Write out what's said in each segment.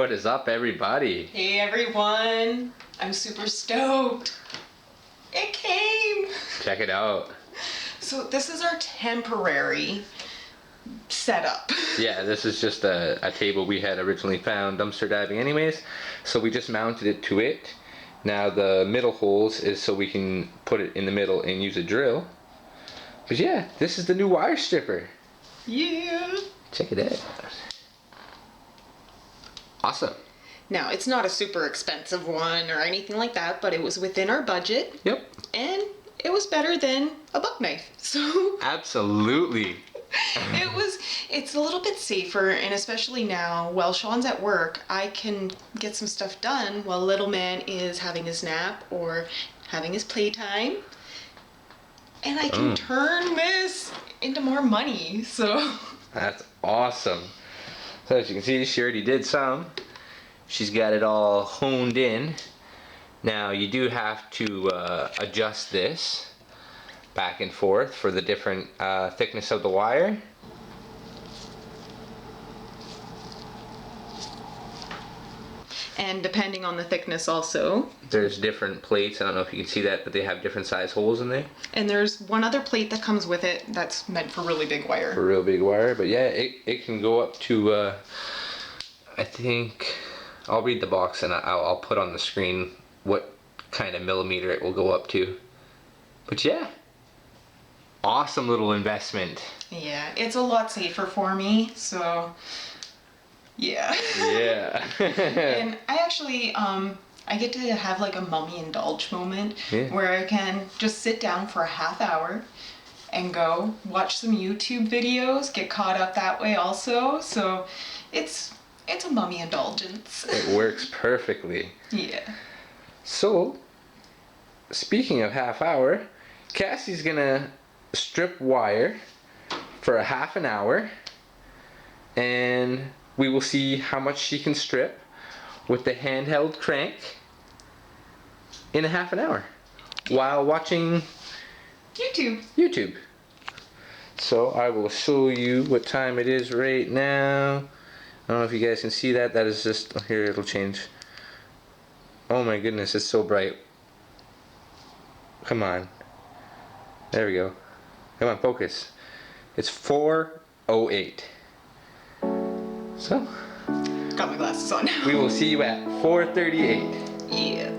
What is up, everybody? Hey everyone, I'm super stoked. It came. Check it out. So this is our temporary setup. Yeah, this is just a table we had originally found dumpster diving anyways. So we just mounted it to it. Now the middle holes is so we can put it in the middle and use a drill. But yeah, this is the new wire stripper. Yeah. Check it out. Awesome. Now, it's not a super expensive one or anything like that, but it was within our budget. Yep. And it was better than a buck knife. So Absolutely. it's a little bit safer, and especially now while Sean's at work, I can get some stuff done while little man is having his nap or having his playtime. And I can turn this into more money, so. That's awesome. So as you can see, she already did some. She's got it all honed in. Now you do have to adjust this back and forth for the different thickness of the wire. And depending on the thickness also. There's different plates. I don't know if you can see that, but they have different size holes in there. And there's one other plate that comes with it that's meant for really big wire. For real big wire, but yeah, it can go up to, I think, I'll read the box and I'll put on the screen what kind of millimeter it will go up to. But yeah, awesome little investment. Yeah, it's a lot safer for me, so yeah. Yeah. And I actually, I get to have like a mommy indulge moment where I can just sit down for a half hour and go watch some YouTube videos, get caught up that way also. So it's a mommy indulgence. It works perfectly. Yeah. So, speaking of half hour, Cassie's gonna strip wire for a half an hour, and we will see how much she can strip with the handheld crank in a half an hour while watching YouTube. So I will show you what time it is right now. I don't know if you guys can see that. That is just, here it'll change. Oh my goodness, it's so bright. Come on. There we go. Come on, focus. It's 4:08. So, Got my glasses on now. we will see you at 4:38. Yeah.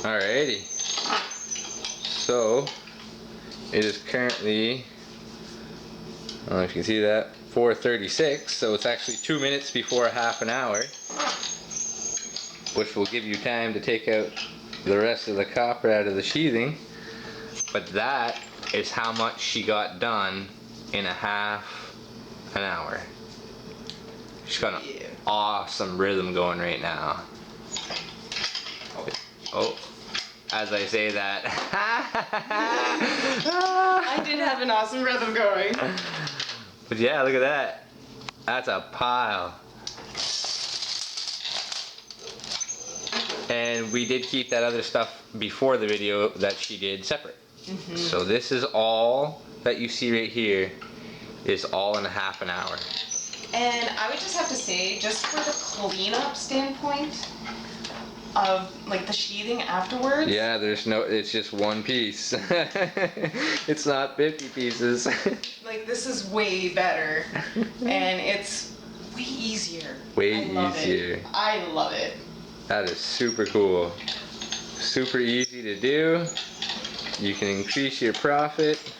Alrighty. So it is currently, I don't know if you can see that, 4:36. So it's actually 2 minutes before half an hour, which will give you time to take out the rest of the copper out of the sheathing. But that is how much she got done in a half an hour. She's got an awesome rhythm going right now. Oh, as I say that. I did have an awesome rhythm going. But yeah, look at that. That's a pile. And we did keep that other stuff before the video that she did separate. So this is all that you see right here is all in a half an hour. And I would just have to say, just for the cleanup standpoint of like the sheathing afterwards. Yeah, it's just one piece. It's not 50 pieces. Like this is way better, and it's way easier. Way easier. I love it. That is super cool. Super easy to do. You can increase your profit.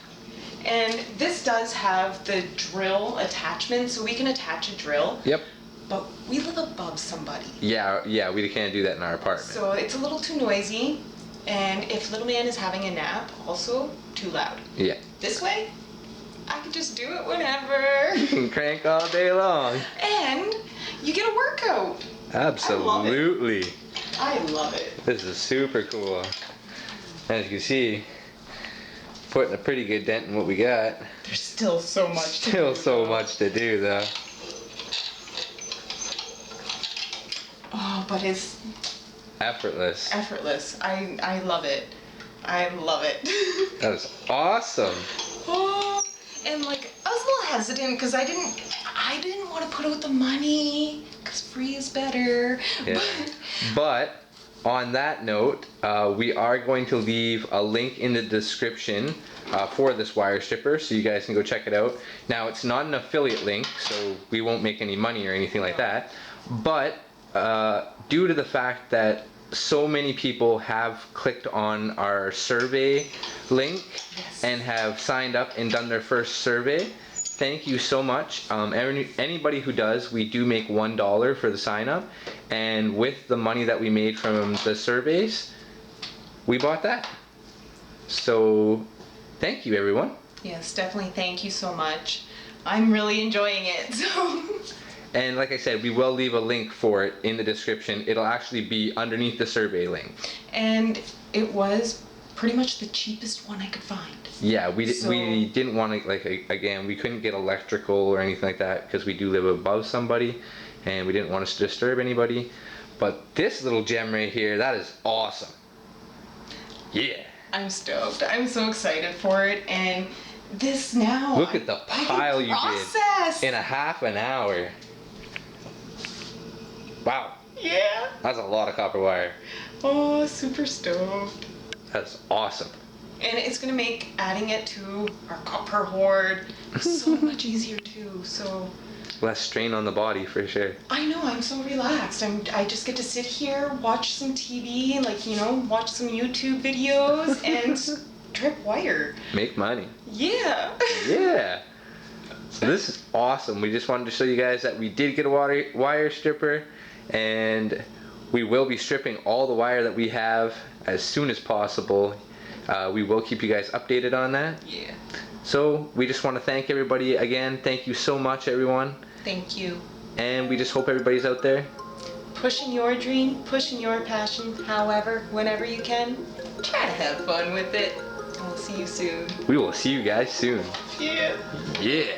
And this does have the drill attachment, so we can attach a drill. Yep. But we live above somebody. Yeah, we can't do that in our apartment. So it's a little too noisy, and if little man is having a nap, also too loud. Yeah. This way, I can just do it whenever. You can crank all day long. And you get a workout. Absolutely. I love it. This is super cool. As you can see, putting a pretty good dent in what we got. There's still so much Still so much to do though. Oh, but it's effortless. Effortless. I love it. I love it. That is awesome. Oh, and like I was a little hesitant because I didn't want to put out the money because free is better. Yeah. But on that note, we are going to leave a link in the description for this wire stripper, so you guys can go check it out. Now, it's not an affiliate link, so we won't make any money or anything like that. But due to the fact that so many people have clicked on our survey link and have signed up and done their first survey, thank you so much. Anybody who does, we do make $1 for the sign up, and with the money that we made from the surveys, we bought that. So thank you, everyone. Yes, definitely thank you so much. I'm really enjoying it. So. And like I said, we will leave a link for it in the description. It'll actually be underneath the survey link. And it was pretty much the cheapest one I could find. Yeah, we didn't want to, like, again, we couldn't get electrical or anything like that because we do live above somebody and we didn't want to disturb anybody. But this little gem right here, that is awesome. Yeah. I'm stoked. I'm so excited for it. And this now. Look at the pile you did in a half an hour. Wow. Yeah. That's a lot of copper wire. Oh, super stoked. That's awesome. And it's going to make adding it to our copper hoard so much easier too. So less strain on the body for sure. I know, I'm so relaxed. I just get to sit here, watch some TV, like, you know, watch some YouTube videos and strip wire. Make money. Yeah. Yeah. So this is awesome. We just wanted to show you guys that we did get a wire stripper, and we will be stripping all the wire that we have as soon as possible. We will keep you guys updated on that. Yeah. So we just want to thank everybody again. Thank you so much, everyone. Thank you. And we just hope everybody's out there pushing your dream, pushing your passion, however, whenever you can. Try to have fun with it. And we'll see you soon. We will see you guys soon. Yeah. Yeah.